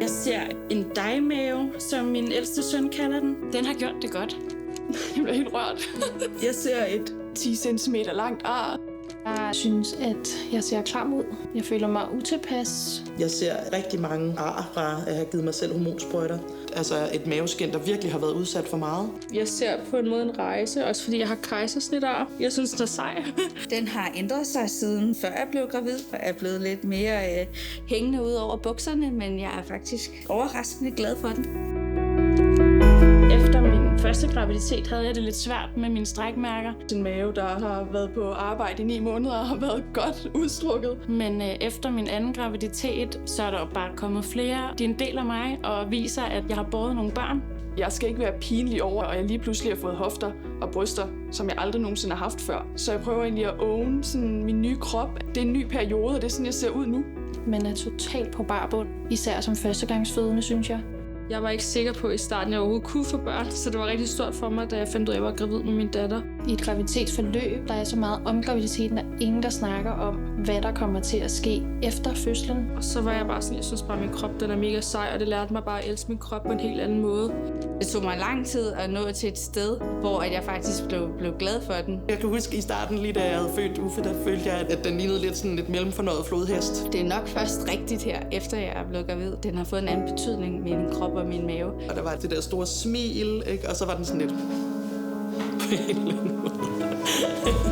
Jeg ser en dejmave, som min ældste søn kalder den. Den har gjort det godt. Jeg bliver helt rørt. Jeg ser et 10 cm langt ar. Jeg synes, at jeg ser klam ud. Jeg føler mig utilpas. Jeg ser rigtig mange ar fra at have givet mig selv hormonsprøjter. Altså et maveskin, der virkelig har været udsat for meget. Jeg ser på en måde en rejse, også fordi jeg har kejsersnit-ar. Jeg synes, den er sej. Den har ændret sig siden før jeg blev gravid. Jeg er blevet lidt mere hængende ud over bukserne, men jeg er faktisk overraskende glad for den. Efter min første graviditet havde jeg det lidt svært med mine strækmærker. En mave, der har været på arbejde i 9 måneder og har været godt udstrukket. Men efter min anden graviditet, så er der jo bare kommet flere. De er en del af mig og viser, at jeg har båret nogle børn. Jeg skal ikke være pinlig over, og jeg lige pludselig har fået hofter og bryster, som jeg aldrig nogensinde har haft før. Så jeg prøver egentlig at own sådan min nye krop. Det er en ny periode, og det er sådan, jeg ser ud nu. Men er totalt på barbund, især som førstegangsfødende, synes jeg. Jeg var ikke sikker på i starten, at jeg overhovedet kunne få børn, så det var rigtig stort for mig, da jeg fandt ud af, at jeg var gravid med min datter. I et graviditetsforløb, der er så meget om graviditeten, at ingen der snakker om, hvad der kommer til at ske efter fødslen. Og så var jeg bare sådan, jeg synes bare, at min krop den er mega sej, og det lærte mig bare at elske min krop på en helt anden måde. Det tog mig lang tid at nå til et sted, hvor at jeg faktisk blev glad for den. Jeg kan huske i starten, lige da jeg havde født Uffe, der følte jeg, at den lignede lidt sådan et mellemfornøjet flodhest. Det er nok først rigtigt her, efter jeg er blevet gravid. Den har fået en anden betydning med min krop og min mave. Og der var det der store smil, ikke? Og så var den sådan lidt på en eller anden måde.